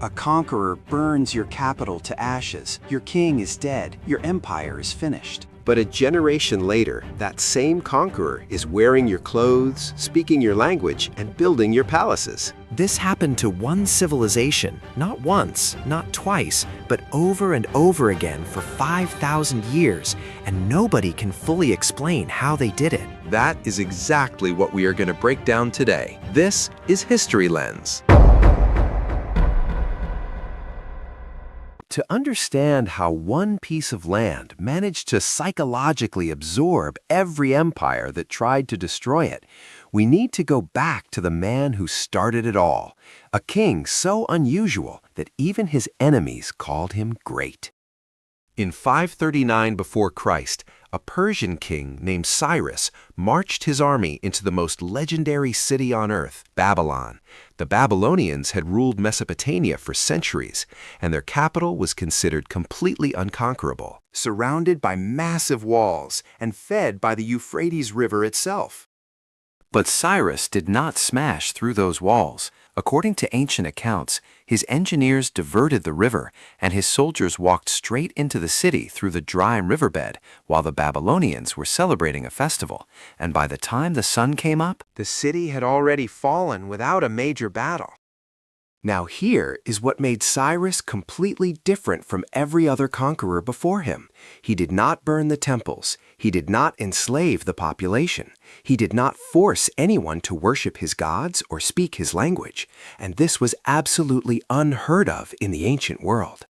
A conqueror burns your capital to ashes, your king is dead, your empire is finished. But a generation later, that same conqueror is wearing your clothes, speaking your language, and building your palaces. This happened to one civilization, not once, not twice, but over and over again for 5,000 years, and nobody can fully explain how they did it. That is exactly what we are going to break down today. This is History Lens. To understand how one piece of land managed to psychologically absorb every empire that tried to destroy it, we need to go back to the man who started it all, a king so unusual that even his enemies called him great. In 539 before Christ, a Persian king named Cyrus marched his army into the most legendary city on earth, Babylon. The Babylonians had ruled Mesopotamia for centuries, and their capital was considered completely unconquerable, Surrounded by massive walls and fed by the Euphrates River itself. But Cyrus did not smash through those walls. According to ancient accounts, his engineers diverted the river, and his soldiers walked straight into the city through the dry riverbed while the Babylonians were celebrating a festival. And by the time the sun came up, The city had already fallen without a major battle. now here is what made Cyrus completely different from every other conqueror before him. He did not burn the temples. He did not enslave the population. He did not force anyone to worship his gods or speak his language. And this was absolutely unheard of in the ancient world.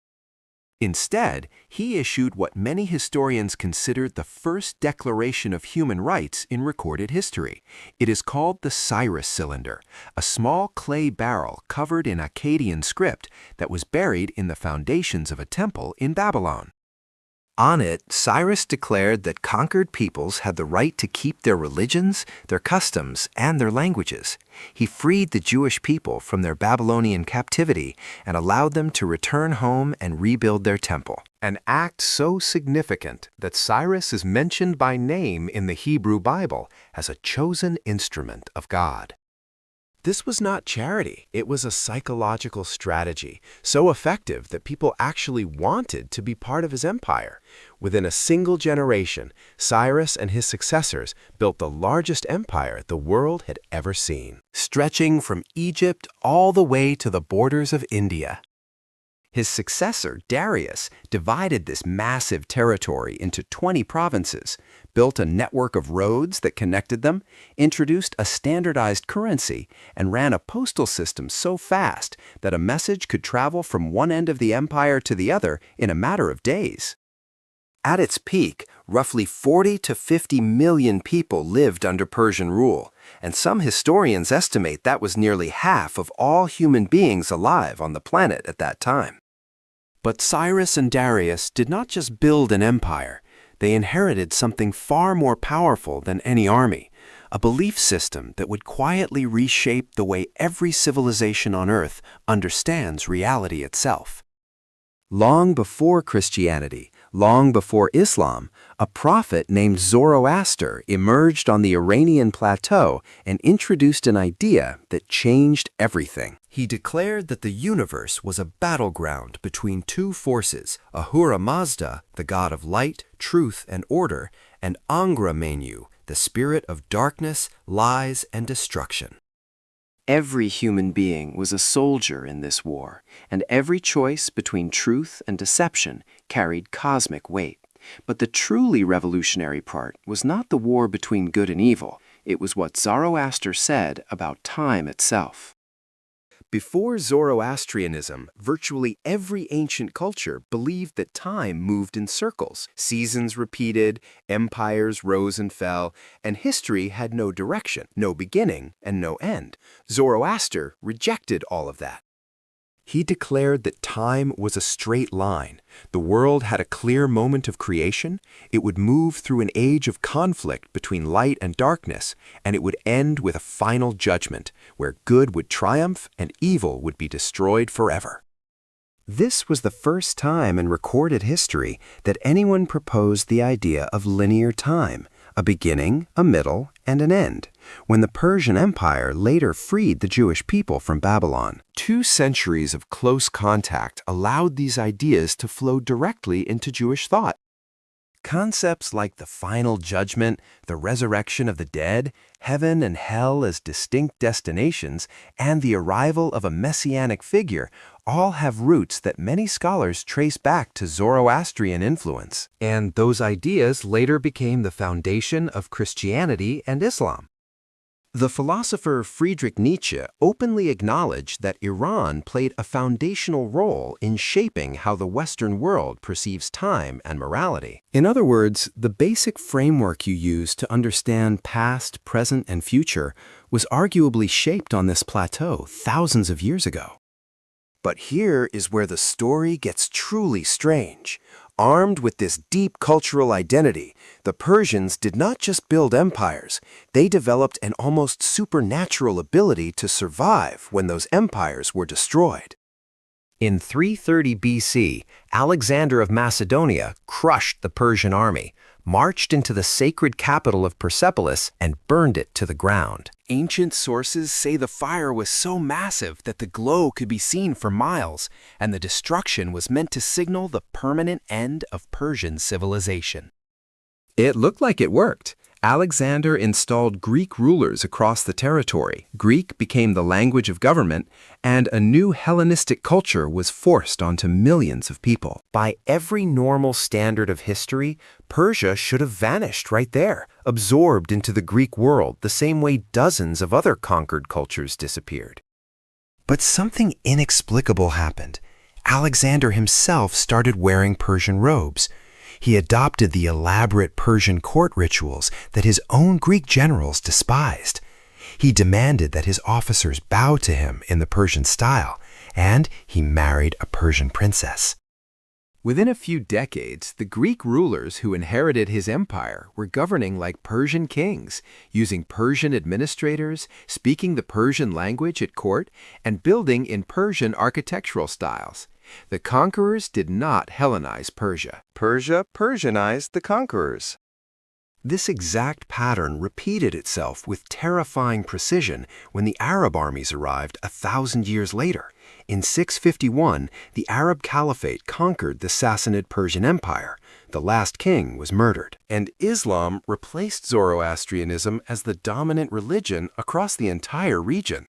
Instead, he issued what many historians considered the first declaration of human rights in recorded history. It is called the Cyrus cylinder, a small clay barrel covered in Akkadian script that was buried in the foundations of a temple in Babylon. On it, Cyrus declared that conquered peoples had the right to keep their religions, their customs, and their languages. He freed the Jewish people from their Babylonian captivity and allowed them to return home and rebuild their temple. An act so significant that Cyrus is mentioned by name in the Hebrew Bible as a chosen instrument of God. This was not charity, it was a psychological strategy, so effective that people actually wanted to be part of his empire. Within a single generation, Cyrus and his successors built the largest empire the world had ever seen, stretching from Egypt all the way to the borders of India. His successor, Darius, divided this massive territory into 20 provinces, built a network of roads that connected them, introduced a standardized currency, and ran a postal system so fast that a message could travel from one end of the empire to the other in a matter of days. At its peak, roughly 40 to 50 million people lived under Persian rule, and some historians estimate that was nearly half of all human beings alive on the planet at that time. But Cyrus and Darius did not just build an empire. They inherited something far more powerful than any army, a belief system that would quietly reshape the way every civilization on Earth understands reality itself. Long before Christianity, long before Islam, a prophet named Zoroaster emerged on the Iranian plateau and introduced an idea that changed everything. He declared that the universe was a battleground between two forces, Ahura Mazda, the god of light, truth, and order, and Angra Mainyu, the spirit of darkness, lies, and destruction. Every human being was a soldier in this war, and every choice between truth and deception carried cosmic weight. But the truly revolutionary part was not the war between good and evil. It was what Zoroaster said about time itself. Before Zoroastrianism, virtually every ancient culture believed that time moved in circles. Seasons repeated, empires rose and fell, and history had no direction, no beginning, and no end. Zoroaster rejected all of that. He declared that time was a straight line. The world had a clear moment of creation. It would move through an age of conflict between light and darkness, and it would end with a final judgment, where good would triumph and evil would be destroyed forever. This was the first time in recorded history that anyone proposed the idea of linear time, a beginning, a middle, and an end, when the Persian Empire later freed the Jewish people from Babylon. 2 centuries of close contact allowed these ideas to flow directly into Jewish thought. Concepts like the final judgment, the resurrection of the dead, heaven and hell as distinct destinations, and the arrival of a messianic figure all have roots that many scholars trace back to Zoroastrian influence. And those ideas later became the foundation of Christianity and Islam. The philosopher Friedrich Nietzsche openly acknowledged that Iran played a foundational role in shaping how the Western world perceives time and morality. In other words, the basic framework you use to understand past, present, and future was arguably shaped on this plateau thousands of years ago. But here is where the story gets truly strange. Armed with this deep cultural identity, the Persians did not just build empires, they developed an almost supernatural ability to survive when those empires were destroyed. In 330 BC, Alexander of Macedonia crushed the Persian army, marched into the sacred capital of Persepolis, and burned it to the ground. Ancient sources say the fire was so massive that the glow could be seen for miles, and the destruction was meant to signal the permanent end of Persian civilization. It looked like it worked. Alexander installed Greek rulers across the territory. Greek became the language of government, and a new Hellenistic culture was forced onto millions of people. By every normal standard of history, Persia should have vanished right there, absorbed into the Greek world the same way dozens of other conquered cultures disappeared. But something inexplicable happened. Alexander himself started wearing Persian robes. He adopted the elaborate Persian court rituals that his own Greek generals despised. He demanded that his officers bow to him in the Persian style, and he married a Persian princess. Within a few decades, the Greek rulers who inherited his empire were governing like Persian kings, using Persian administrators, speaking the Persian language at court, and building in Persian architectural styles. The conquerors did not Hellenize Persia. Persia Persianized the conquerors. This exact pattern repeated itself with terrifying precision when the Arab armies arrived 1,000 years later. In 651, the Arab Caliphate conquered the Sassanid Persian Empire. The last king was murdered, and Islam replaced Zoroastrianism as the dominant religion across the entire region.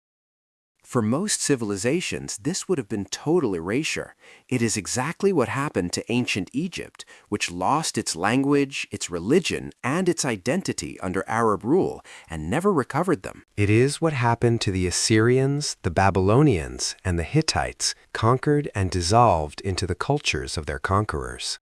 For most civilizations, this would have been total erasure. It is exactly what happened to ancient Egypt, which lost its language, its religion, and its identity under Arab rule, and never recovered them. It is what happened to the Assyrians, the Babylonians, and the Hittites, conquered and dissolved into the cultures of their conquerors.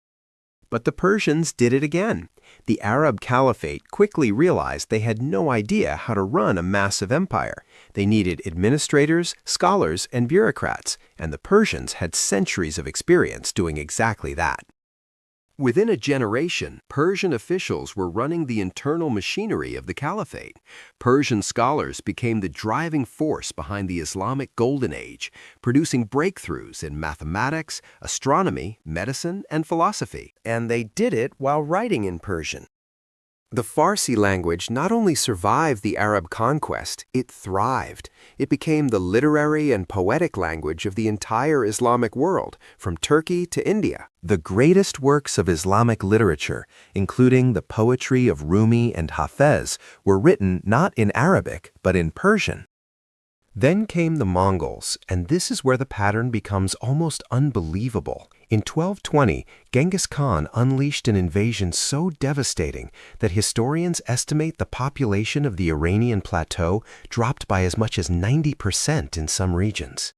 But the Persians did it again. The Arab Caliphate quickly realized they had no idea how to run a massive empire. They needed administrators, scholars, and bureaucrats, and the Persians had centuries of experience doing exactly that. Within a generation, Persian officials were running the internal machinery of the caliphate. Persian scholars became the driving force behind the Islamic Golden Age, producing breakthroughs in mathematics, astronomy, medicine, and philosophy. And they did it while writing in Persian. The Farsi language not only survived the Arab conquest, it thrived. It became the literary and poetic language of the entire Islamic world, from Turkey to India. The greatest works of Islamic literature, including the poetry of Rumi and Hafez, were written not in Arabic, but in Persian. Then came the Mongols, and this is where the pattern becomes almost unbelievable. In 1220, Genghis Khan unleashed an invasion so devastating that historians estimate the population of the Iranian plateau dropped by as much as 90% in some regions.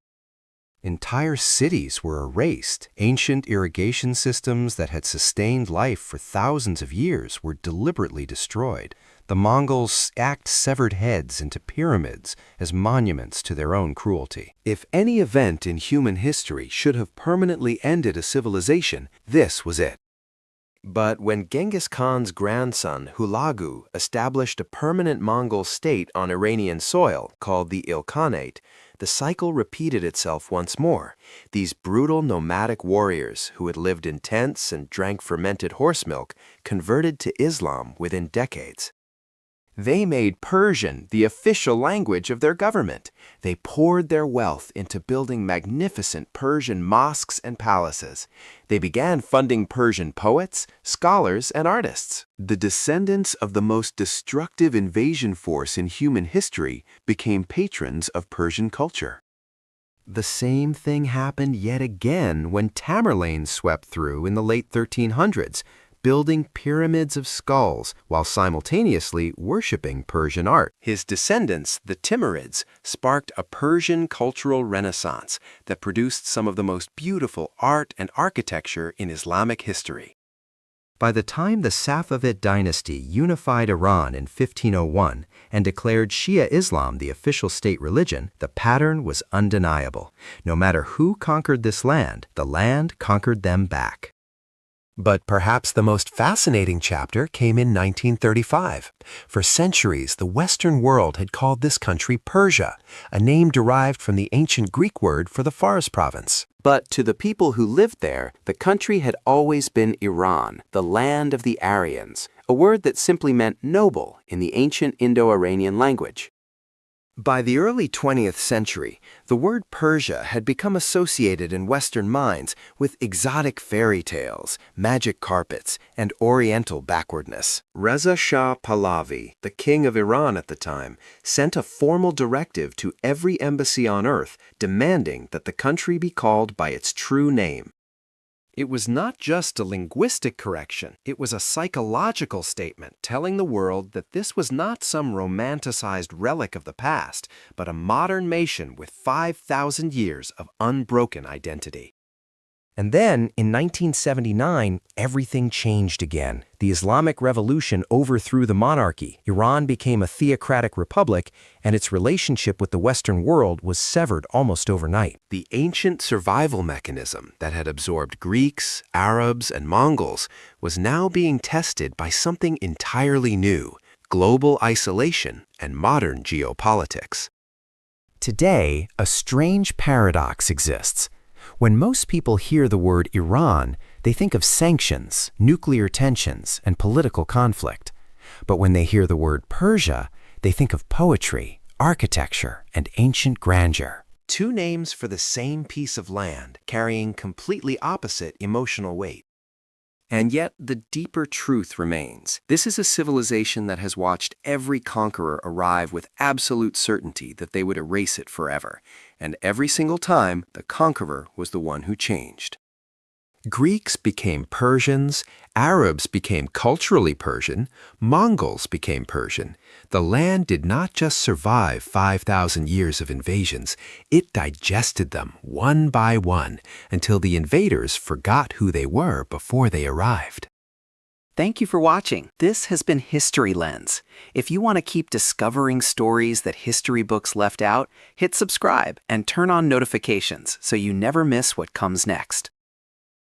Entire cities were erased. Ancient irrigation systems that had sustained life for thousands of years were deliberately destroyed. The Mongols stacked severed heads into pyramids as monuments to their own cruelty. If any event in human history should have permanently ended a civilization, this was it. But when Genghis Khan's grandson, Hulagu, established a permanent Mongol state on Iranian soil called the Ilkhanate, the cycle repeated itself once more. These brutal nomadic warriors who had lived in tents and drank fermented horse milk converted to Islam within decades. They made Persian the official language of their government. They poured their wealth into building magnificent Persian mosques and palaces. They began funding Persian poets, scholars, and artists. The descendants of the most destructive invasion force in human history became patrons of Persian culture. The same thing happened yet again when Tamerlane swept through in the late 1300s, building pyramids of skulls while simultaneously worshipping Persian art. His descendants, the Timurids, sparked a Persian cultural renaissance that produced some of the most beautiful art and architecture in Islamic history. By the time the Safavid dynasty unified Iran in 1501 and declared Shia Islam the official state religion, the pattern was undeniable. No matter who conquered this land, the land conquered them back. But perhaps the most fascinating chapter came in 1935. For centuries, the Western world had called this country Persia, a name derived from the ancient Greek word for the Fars province. But to the people who lived there, the country had always been Iran, the land of the Aryans, a word that simply meant noble in the ancient Indo-Iranian language. By the early 20th century, the word Persia had become associated in Western minds with exotic fairy tales, magic carpets, and Oriental backwardness. Reza Shah Pahlavi, the king of Iran at the time, sent a formal directive to every embassy on earth demanding that the country be called by its true name. It was not just a linguistic correction, it was a psychological statement telling the world that this was not some romanticized relic of the past, but a modern nation with 5,000 years of unbroken identity. And then, in 1979, everything changed again. The Islamic Revolution overthrew the monarchy, Iran became a theocratic republic, and its relationship with the Western world was severed almost overnight. The ancient survival mechanism that had absorbed Greeks, Arabs, and Mongols was now being tested by something entirely new: global isolation and modern geopolitics. Today, a strange paradox exists. When most people hear the word Iran, they think of sanctions, nuclear tensions, and political conflict. But when they hear the word Persia, they think of poetry, architecture, and ancient grandeur. Two names for the same piece of land, carrying completely opposite emotional weight. And yet, the deeper truth remains. This is a civilization that has watched every conqueror arrive with absolute certainty that they would erase it forever. And every single time, the conqueror was the one who changed. Greeks became Persians, Arabs became culturally Persian, Mongols became Persian. The land did not just survive 5,000 years of invasions, it digested them one by one until the invaders forgot who they were before they arrived. Thank you for watching. This has been History Lens. If you want to keep discovering stories that history books left out, hit subscribe and turn on notifications so you never miss what comes next.